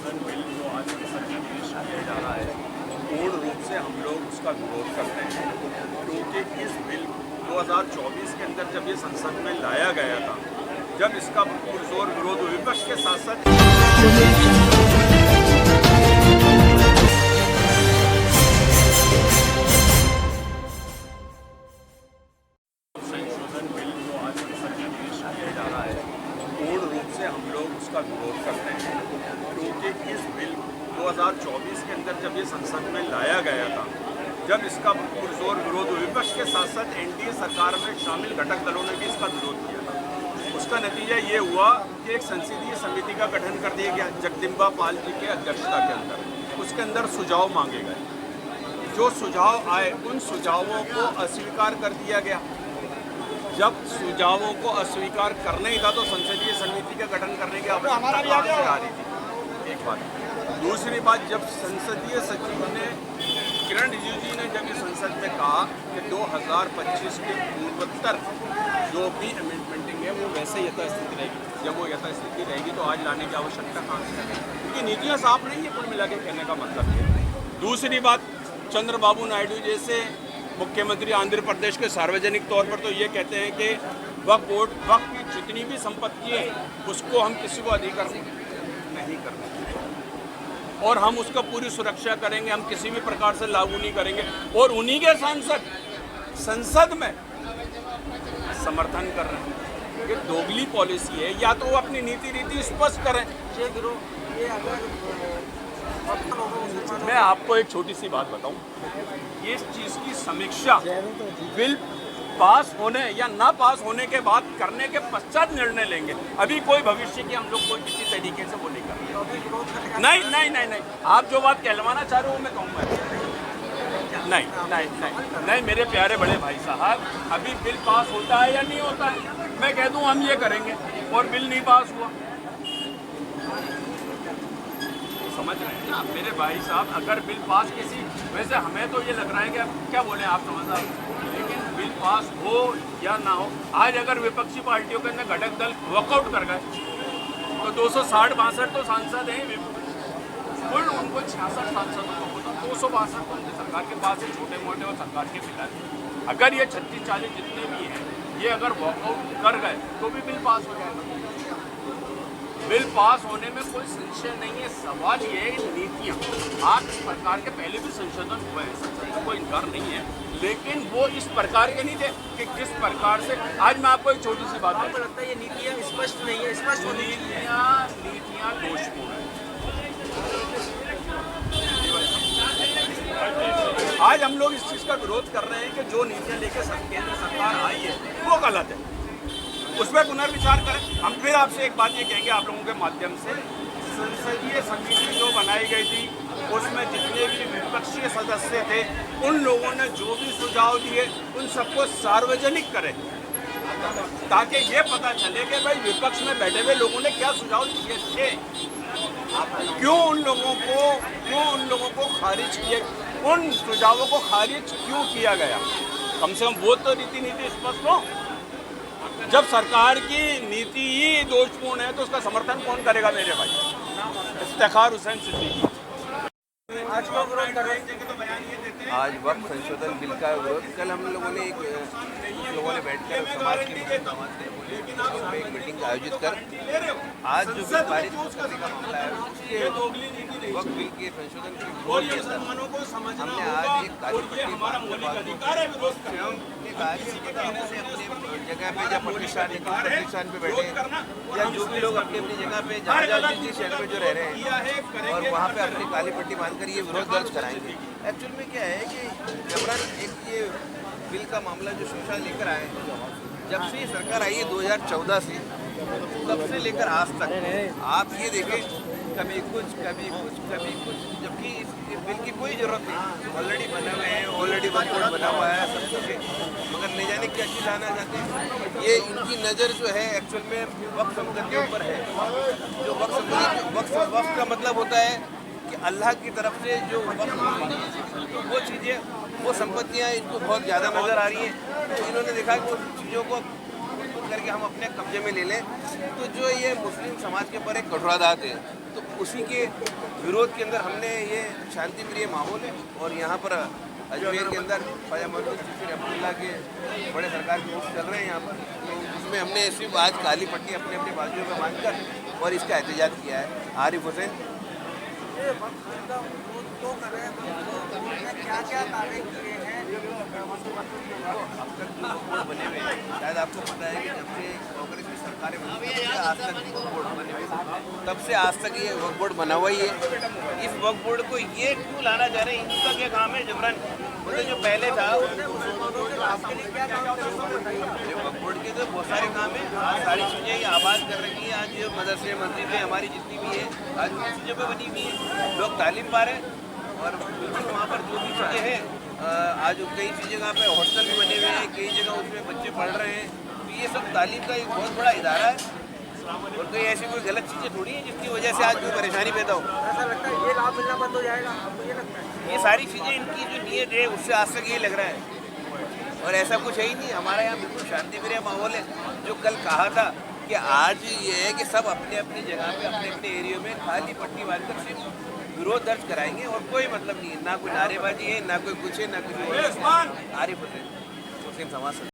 संशोधन बिल जो आज संसद में पेश किया जा रहा है, पूर्ण रूप से हम लोग उसका विरोध करते हैं, क्योंकि इस बिल 2024 के अंदर जब ये संसद में लाया गया था, जब इसका पुरजोर विरोध विपक्ष के साथ साथ संशोधन बिल जो आज संसद में पेश किया जा रहा है, पूर्ण रूप से हम लोग उसका विरोध करते हैं, क्योंकि इस बिल 2024 के अंदर जब ये संसद में लाया गया था, जब इसका पुरजोर विरोध विपक्ष के साथ साथ एनडीए सरकार में शामिल घटक दलों ने भी इसका विरोध किया था। उसका नतीजा ये हुआ कि एक संसदीय समिति का गठन कर दिया गया जगदम्बा पाल जी के अध्यक्षता के अंदर। उसके अंदर सुझाव मांगे गए, जो सुझाव आए उन सुझावों को अस्वीकार कर दिया गया। जब सुझावों को अस्वीकार करना ही था तो संसदीय समिति का गठन करने की आवश्यकता कहाँ से आ रही थी? एक बात। दूसरी बात, जब संसदीय सचिव ने किरण रिजिजू जी ने जब इस संसद में कहा कि 2025 के पूर्वोत्तर जो भी अमेंडमेंटिंग है वो वैसे यथास्थिति रहेगी, जब वो यथास्थिति रहेगी तो आज लाने की आवश्यकता कहाँ से है? क्योंकि नीतियाँ साफ नहीं है, कुल मिला के कहने का मतलब है। दूसरी बात, चंद्रबाबू नायडू जैसे मुख्यमंत्री आंध्र प्रदेश के सार्वजनिक तौर पर तो ये कहते हैं कि वक्फ की जितनी भी संपत्ति है उसको हम किसी को अधिकार नहीं करने और हम उसका पूरी सुरक्षा करेंगे, हम किसी भी प्रकार से लागू नहीं करेंगे। और उन्हीं के सांसद संसद में समर्थन कर रहे हैं। ये दोगली पॉलिसी है, या तो वो अपनी नीति रीति स्पष्ट करें। मैं आपको एक छोटी सी बात बताऊं, ये इस चीज़ की समीक्षा बिल पास होने या ना पास होने के बाद करने के पश्चात निर्णय लेंगे। अभी कोई भविष्य की हम लोग कोई किसी तरीके से वो नहीं कर रहे। नहीं, आप जो बात कहलवाना चाह रहे हो मैं कहूँगा नहीं, मेरे प्यारे बड़े भाई साहब, अभी बिल पास होता है या नहीं होता है, मैं कह दूँ हम ये करेंगे और बिल नहीं पास हुआ, समझ रहे हैं ना मेरे भाई साहब। अगर बिल पास किसी, वैसे हमें तो ये लग रहा है कि क्या बोले आप समझ रहे हैं, लेकिन बिल पास हो या ना हो, आज अगर विपक्षी पार्टियों के अंदर घटक दल वॉकआउट कर गए तो 260-62 तो सांसद हैं, कुल उनको 66 सांसदों को होता, 262 तो उनकी सरकार के पास है, छोटे मोटे और सरकार के फिलहाल। अगर ये 36-40 जितने भी हैं ये अगर वॉकआउट कर गए तो भी बिल पास हो जाएगा। बिल पास होने में कोई संशय नहीं है। सवाल ये है नीतियाँ, आज इस प्रकार के पहले भी संशोधन हुए हैं, सच्चाई कोई इनकार नहीं है, लेकिन वो इस प्रकार के नहीं थे कि किस प्रकार से। आज मैं आपको एक छोटी सी बात है, लगता है ये नीतियाँ स्पष्ट नहीं है, स्पष्ट नीतियाँ दोषपूर्ण है। आज हम लोग इस चीज़ का विरोध कर रहे हैं कि जो नीतियाँ लेकर केंद्र सरकार आई है वो गलत है, उसमें पुनर्विचार करें। हम फिर आपसे एक बात ये कहेंगे आप लोगों के माध्यम से, संसदीय समिति जो बनाई गई थी उसमें जितने भी विपक्षी सदस्य थे उन लोगों ने जो भी सुझाव दिए उन सबको सार्वजनिक करें, ताकि ये पता चले कि भाई विपक्ष में बैठे हुए लोगों ने क्या सुझाव दिए थे, क्यों उन लोगों को खारिज किए, उन सुझावों को खारिज क्यों किया गया। कम से कम वो तो नीति स्पष्ट हो। जब सरकार की नीति ही दोषपूर्ण है तो उसका समर्थन कौन करेगा मेरे भाई? इफ्तिखार हुसैन सिद्दीकी। आज वक्त संशोधन बिल का विरोध, कल हम लोगों ने बैठकर समाज की एक मीटिंग आयोजित कर आज जो बिल पारित करने का मामला है उसके वक्त बिल के संशोधन के विरोध के साथ हमने आज एक जगह पे जब प्रतिष्ठान पे बैठे या जो भी लोग अपनी जगह पे जहाँ जिस शहर में जो रह रहे हैं और वहाँ पे अपनी काली पट्टी बांधकर ये विरोध दर्ज कराएंगे। एक्चुअल में क्या है कि जबरन एक ये बिल का मामला जो सोशा लेकर आए, जब से सरकार आई है 2014 से, तब से लेकर आज तक आप ये देखें कभी कुछ, जबकि इस बिल की कोई ज़रूरत नहीं, ऑलरेडी बने हुए हैं, ऑलरेडी वर्क बना हुआ है सब कुछ है, मगर ले जाने क्या चीज़ आना चाहते हैं। ये इनकी नज़र जो है एक्चुअल में वक्फ संपत्ति के ऊपर है। जो वक्फ का मतलब होता है कि अल्लाह की तरफ से जो वो चीज़ें, वो संपत्तियाँ इनको बहुत ज़्यादा नज़र आ रही हैं, तो इन्होंने देखा कि उन चीज़ों को करके हम अपने कब्जे में ले लें। तो जो ये मुस्लिम समाज के ऊपर एक कठोराघात है, तो उसी के विरोध के अंदर हमने ये शांति प्रिय माहौल है। और यहाँ पर अजमेर के अंदर ख्वाजा मोहम्मद चिश्ती रहमतुल्लाह के बड़े सरकार के रूप चल रहे हैं यहाँ पर, तो उसमें हमने सिर्फ आज काली पट्टी अपने अपने बाजुओं में बांधकर और इसका एहतजाज किया है। आरिफ हुसैन क्या दावे किए हैं? अब तक जो वक्फ बोर्ड बने हुए हैं, शायद आपको पता है कि जब से कांग्रेस की सरकारें बनी तब से आज तक वक्फ बोर्ड बने हुए हैं, तब से आज तक ये वक्फ बोर्ड बना हुआ ही है। इस वक्फ बोर्ड को ये क्यों लाना चाह रहे हैं, इनका क्या काम है जबरन? मतलब जो पहले था आपके लिए क्या काम ये वक्फ बोर्ड के तो बहुत सारे काम है। आज सारी चीज़ें ये आबाद कर रखी है। आज जो मदरसे मस्जिदें हमारी जितनी भी है आज उन चीज़ों पर बनी हुई है, लोग तालीम पा रहे हैं। और बिल्कुल वहाँ पर जो भी चीज़ें हैं, आज कई सी जगह पे हॉस्टल भी बने हुए हैं, कई जगह उसमें बच्चे पढ़ रहे हैं। तो ये सब तालीम का एक बहुत बड़ा इदारा है और कोई ऐसी कोई गलत चीज़ें थोड़ी हैं जिसकी वजह से आज कोई परेशानी पैदा हो। ऐसा लगता है ये लाभ मिलना बंद हो जाएगा, आपको ये लगता है? ये सारी चीज़ें इनकी जो नीयत है उससे आज तक ये लग रहा है और ऐसा कुछ है ही नहीं। हमारा यहाँ बिल्कुल शांति प्रिय माहौल है। जो कल कहा था कि आज ये है कि सब अपने अपनी जगह पे अपने अपने एरिया में खाली पट्टी बांधकर सिर्फ विरोध दर्ज कराएंगे और कोई मतलब नहीं है, ना कोई नारेबाजी है, ना कोई कुछ है, ना कुछ। आरिफ हुसैन, मुस्लिम समाज से।